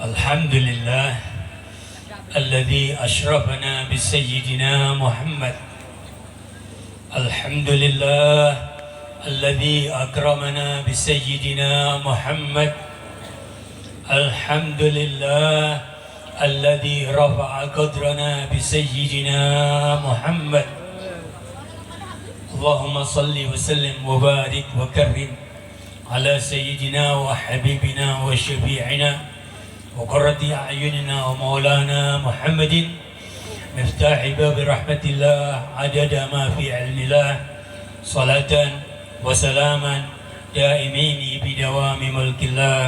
الحمد لله الذي أشرفنا بسيدنا محمد. الحمد لله الذي أكرمنا بسيدنا محمد. الحمد لله الذي رفع قدرنا بسيدنا محمد. اللهم صل وسلم وبارك وكرم على سيدنا وحبيبنا وشفيعنا وقرة أعيننا ومولانا محمد مفتاح باب رحمة الله عدد ما في علم الله صلاة وسلاما دائمين بدوام ملك الله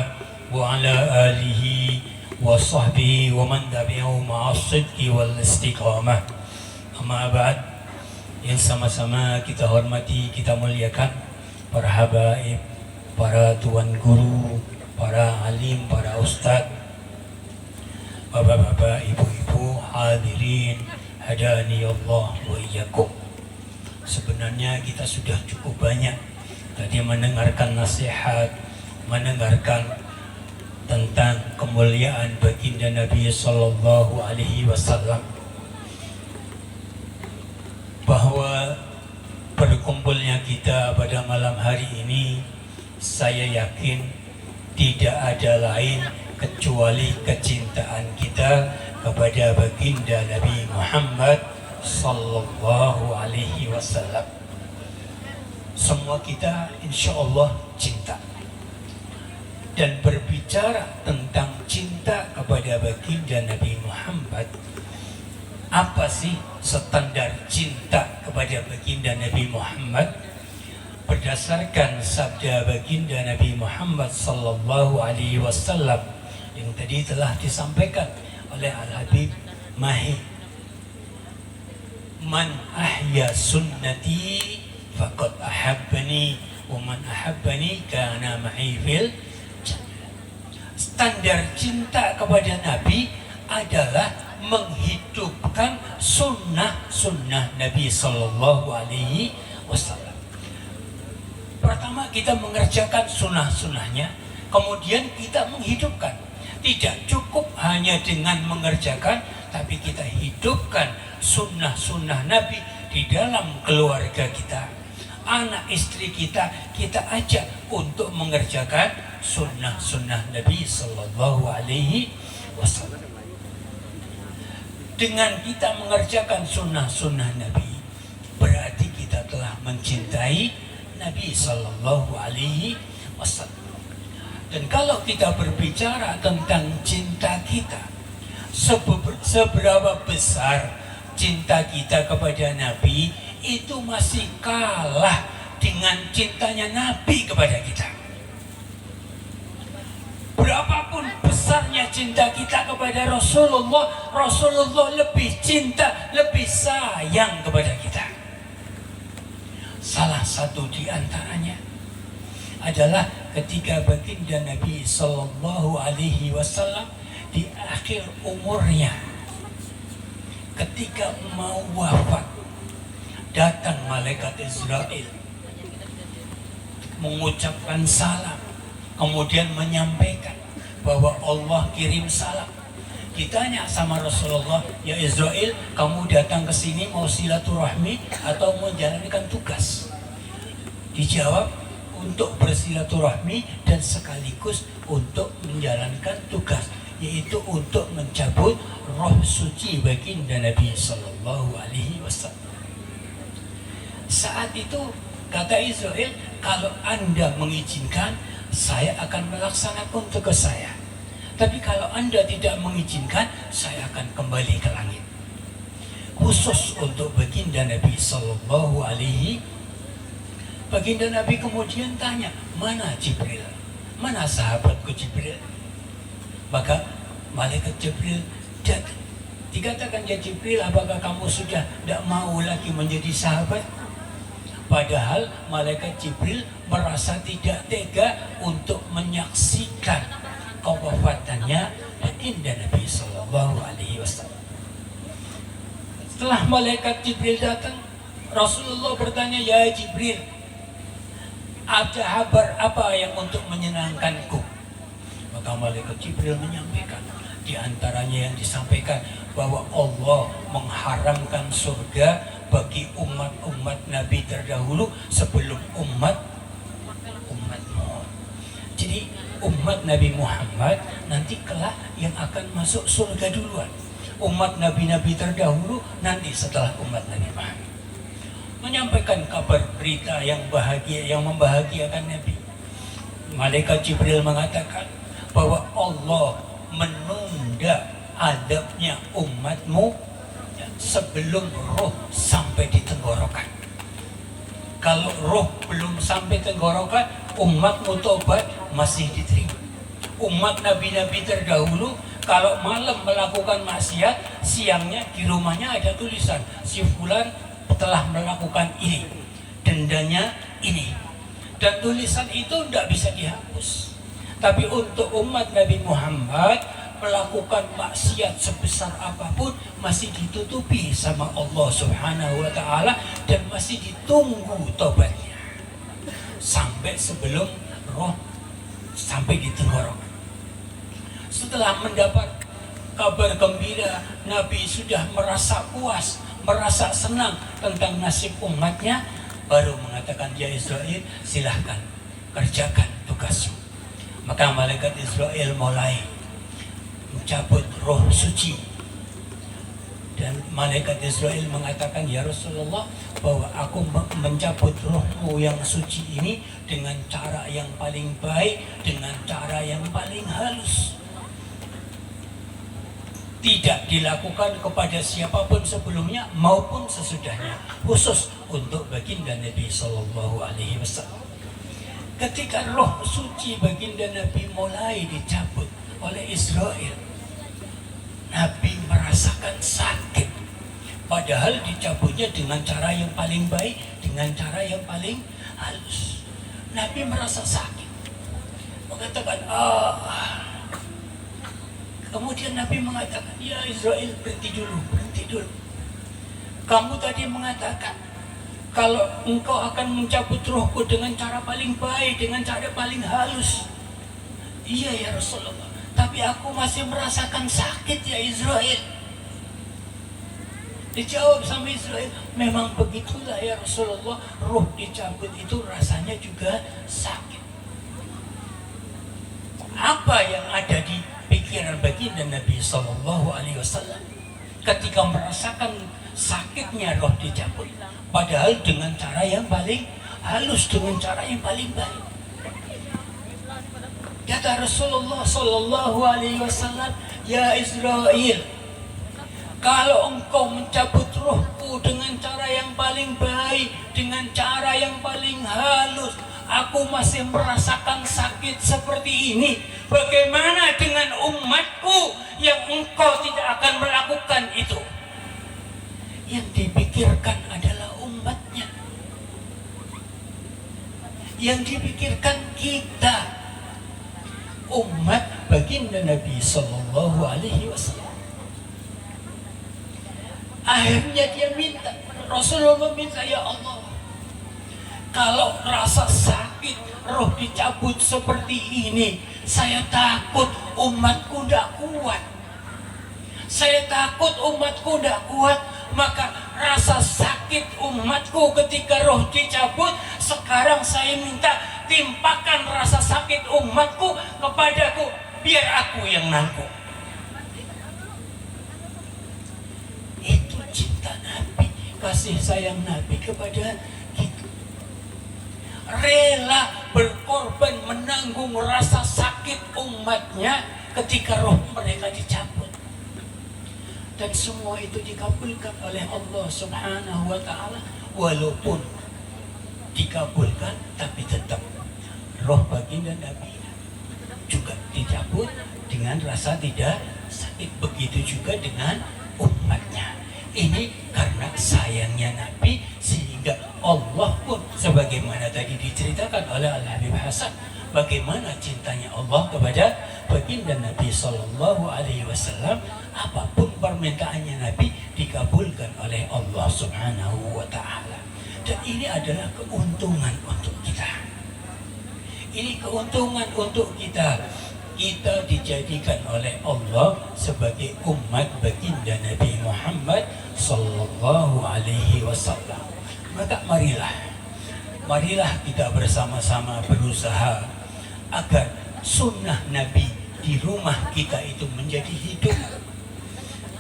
وعلى آله وصحبه ومن تبعهم مع الصدق والاستقامة. أما بعد, yang sama-sama kita hormati, kita muliakan para habaib, para tuan guru, para alim, para ustadz, bapak-bapak, ibu-ibu, hadirin hadani Allah wa iyyakum. Sebenarnya kita sudah cukup banyak tadi mendengarkan nasihat, mendengarkan tentang kemuliaan baginda Nabi sallallahu alaihi wasallam, bahwa berkumpulnya kita pada malam hari ini, saya yakin tidak ada lain kecuali kecintaan kita kepada baginda Nabi Muhammad sallallahu alaihi wasallam. Semua kita insya Allah cinta. Dan berbicara tentang cinta kepada baginda Nabi Muhammad, apa sih standar cinta kepada baginda Nabi Muhammad? Berdasarkan sabda baginda Nabi Muhammad sallallahu alaihi wasallam yang tadi telah disampaikan oleh Al-Habib Mahi, man ahya sunnati faqad ahabbani wa man ahabbani kana ma'i fil jannah. Standar cinta kepada Nabi adalah menghidupkan sunnah-sunnah Nabi sallallahu alaihi wasallam. Pertama kita mengerjakan sunnah-sunnahnya, kemudian kita menghidupkan. Tidak cukup hanya dengan mengerjakan, tapi kita hidupkan sunnah-sunnah Nabi di dalam keluarga kita. Anak istri kita ajak untuk mengerjakan sunnah-sunnah Nabi sallallahu alaihi wasallam. Dengan kita mengerjakan sunnah-sunnah Nabi, berarti kita telah mencintai Nabi sallallahu alaihi wasallam. Dan kalau kita berbicara tentang cinta kita, seberapa besar cinta kita kepada Nabi, itu masih kalah dengan cintanya Nabi kepada kita. Berapapun besarnya cinta kita kepada Rasulullah, Rasulullah lebih cinta, lebih sayang kepada kita. Salah satu di antaranya adalah ketika baginda Nabi sallallahu alaihi wasallam di akhir umurnya, ketika mau wafat, datang malaikat Israel mengucapkan salam, kemudian menyampaikan bahwa Allah kirim salam. Ditanya sama Rasulullah, ya Israel, kamu datang ke sini mau silaturahmi atau mau menjalankan tugas? Dijawab, untuk bersilaturahmi dan sekaligus untuk menjalankan tugas, yaitu untuk mencabut roh suci baginda Nabi sallallahu alaihi wasallam. Saat itu kata Israel, kalau Anda mengizinkan, saya akan melaksanakan tugas saya. Tapi kalau Anda tidak mengizinkan, saya akan kembali ke langit. Khusus untuk baginda Nabi sallallahu alaihi. Baginda Nabi kemudian tanya, mana Jibril? Mana sahabatku Jibril? Maka malaikat Jibril datang. Dikatakan, ya Jibril, apakah kamu sudah tidak mau lagi menjadi sahabat? Padahal malaikat Jibril merasa tidak tega untuk menyaksikan kewafatannya baginda Nabi sallallahu alaihi wasallam. Setelah malaikat Jibril datang, Rasulullah bertanya, ya Jibril, ada kabar apa yang untuk menyenangkanku? Maka Maka malaikat Jibril menyampaikan, di antaranya yang disampaikan bahwa Allah mengharamkan surga bagi umat-umat Nabi terdahulu sebelum umatmu. Jadi umat Nabi Muhammad nanti kelak yang akan masuk surga duluan. Umat Nabi-Nabi terdahulu nanti setelah umat Nabi Muhammad. Menyampaikan kabar berita yang bahagia, yang membahagiakan Nabi. Malaikat Jibril mengatakan bahwa Allah menunda adabnya umatmu sebelum roh sampai di tenggorokan. Kalau roh belum sampai tenggorokan, umatmu tobat masih diterima. Umat nabi-nabi terdahulu kalau malam melakukan maksiat, siangnya di rumahnya ada tulisan, si fulan telah melakukan ini, dendanya ini. Dan tulisan itu tidak bisa dihapus. Tapi untuk umat Nabi Muhammad, melakukan maksiat sebesar apapun masih ditutupi sama Allah Subhanahu wa Ta'ala dan masih ditunggu tobatnya sampai sebelum roh sampai di tenggorokan. Setelah mendapat kabar gembira, Nabi sudah merasa puas, merasa senang tentang nasib umatnya, baru mengatakan, ya Israel, silahkan kerjakan tugasmu. Maka malaikat Israel mulai mencabut roh suci. Dan malaikat Israel mengatakan, ya Rasulullah, bahwa aku mencabut rohmu yang suci ini dengan cara yang paling baik, dengan cara yang paling halus. Tidak dilakukan kepada siapapun sebelumnya maupun sesudahnya, khusus untuk baginda Nabi Sallallahu Alaihi Wasallam. Ketika roh suci baginda Nabi mulai dicabut oleh Israel, Nabi merasakan sakit. Padahal dicabutnya dengan cara yang paling baik, dengan cara yang paling halus. Nabi merasa sakit, mengatakan, kemudian Nabi mengatakan, ya Israel, berhenti dulu. Kamu tadi mengatakan kalau engkau akan mencabut rohku dengan cara paling baik, dengan cara paling halus. Iya ya Rasulullah, tapi aku masih merasakan sakit ya Israel. Dijawab sama Israel, memang begitulah ya Rasulullah, roh dicabut itu rasanya juga sakit. Apa yang ada di pikiran baginda Nabi Sallallahu Alaihi Wasallam ketika merasakan sakitnya roh dicabut, padahal dengan cara yang paling halus, dengan cara yang paling baik. Kata Rasulullah Sallallahu Alaihi Wasallam, ya Israel, kalau engkau mencabut rohku dengan cara yang paling baik, dengan cara yang paling halus, aku masih merasakan sakit seperti ini. Bagaimana dengan umatku yang engkau tidak akan melakukan itu? Yang dipikirkan adalah umatnya. Yang dipikirkan kita, umat baginda Nabi Sallallahu Alaihi Wasallam. Akhirnya dia minta, Rasulullah minta, ya Allah, kalau rasa sakit roh dicabut seperti ini, saya takut umatku tidak kuat. Saya takut umatku tidak kuat. Maka rasa sakit umatku ketika roh dicabut, sekarang saya minta timpakan rasa sakit umatku kepadaku, biar aku yang nanggung. Itu cinta Nabi, kasih sayang Nabi kepada kita. Rela berkorban menanggung rasa sakit umatnya ketika roh mereka dicabut. Dan semua itu dikabulkan oleh Allah Subhanahu wa Ta'ala. Walaupun dikabulkan, tapi tetap roh baginda Nabi juga dicabut dengan rasa tidak sakit. Begitu juga dengan umatnya. Ini karena sayangnya Nabi, sehingga Allah pun sebagaimana tadi diceritakan oleh Al-Habib Hasan, bagaimana cintanya Allah kepada baginda Nabi Sallallahu Alaihi Wasallam, apapun permintaannya Nabi dikabulkan oleh Allah Subhanahu wa Ta'ala. Dan ini adalah keuntungan untuk kita. Ini keuntungan untuk kita. kita dijadikan oleh Allah sebagai umat baginda Nabi Muhammad sallallahu alaihi wasallam. Maka marilah kita bersama-sama berusaha agar sunnah Nabi di rumah kita itu menjadi hidup,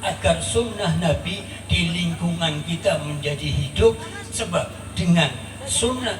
agar sunnah Nabi di lingkungan kita menjadi hidup. Sebab dengan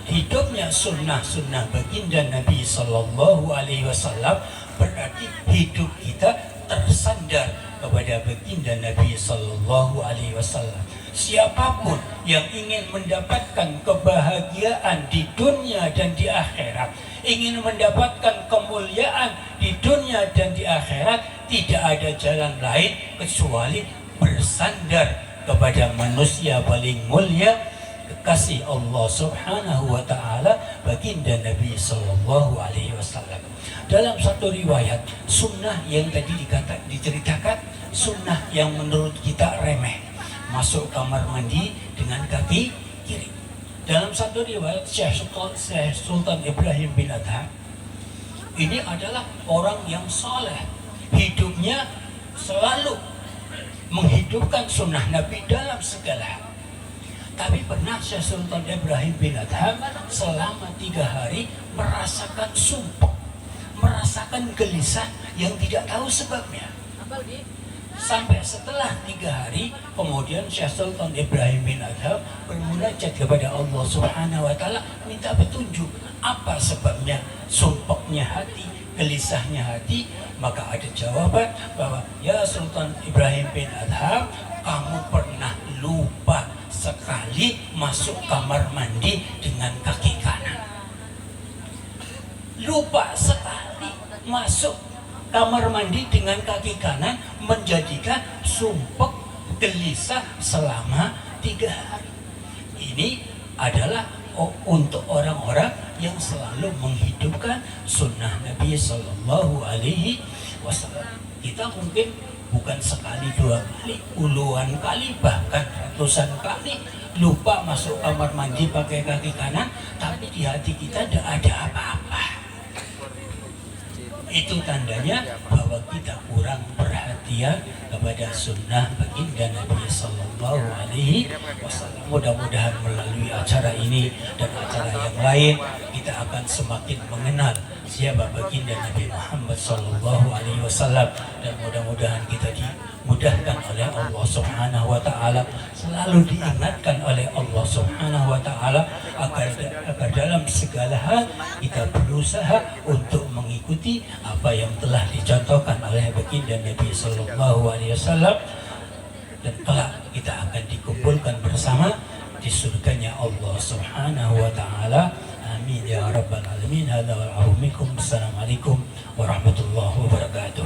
hidupnya sunnah baginda Nabi sallallahu alaihi wasallam, berarti hidup kita tersandar kepada baginda Nabi sallallahu alaihi wasallam. Siapapun yang ingin mendapatkan kebahagiaan di dunia dan di akhirat, ingin mendapatkan kemuliaan di dunia dan di akhirat, tidak ada jalan lain kecuali bersandar kepada manusia paling mulia, kekasih Allah Subhanahu wa taala, baginda Nabi sallallahu alaihi wasallam. Dalam satu riwayat, sunnah yang tadi diceritakan, sunnah yang menurut kita remeh, masuk kamar mandi dengan kaki kiri. Dalam satu riwayat, Syekh Sultan Ibrahim bin Adham ini adalah orang yang saleh, hidupnya selalu menghidupkan sunnah Nabi dalam segala hal. Tapi pernah Syekh Sultan Ibrahim bin Adham selama 3 hari merasakan sumpah, merasakan gelisah yang tidak tahu sebabnya. Sampai setelah 3 hari, kemudian Syekh Sultan Ibrahim bin Adham bermunajat kepada Allah Subhanahu wa taala, minta petunjuk apa sebabnya sumpahnya hati, gelisahnya hati. Maka ada jawaban bahwa, ya Sultan Ibrahim bin Adham, kamu pernah lupa sekali masuk kamar mandi dengan kaki kanan. Lupa sekali masuk kamar mandi dengan kaki kanan menjadikan sumpek gelisah selama 3 hari. Ini adalah untuk orang-orang yang selalu menghidupkan sunnah Nabi Sallallahu Alaihi Wasallam. Kita mungkin bukan sekali 2 kali, puluhan kali, bahkan ratusan kali lupa masuk kamar mandi pakai kaki kanan, tapi di hati kita tidak ada apa-apa. Itu tandanya bahwa kita kurang perhatian kepada sunnah baginda Nabi Sallallahu Alaihi Wasallam. Mudah-mudahan melalui acara ini dan acara yang lain, kita akan semakin mengenal siapa baginda Nabi Muhammad Sallallahu Alaihi Wasallam, dan mudah-mudahan kita dimudahkan oleh Allah Subhanahu Wa Taala, selalu diingatkan oleh Allah Subhanahu Wa Taala agar dalam segala hal kita berusaha untuk mengikuti apa yang telah dicontohkan oleh baginda Nabi Sallallahu Alaihi Wasallam, dan kelak kita akan dikumpulkan bersama di surganya Allah Subhanahu Wa Taala. Amin ya rabbal alamin. Assalamualaikum warahmatullahi wabarakatuh.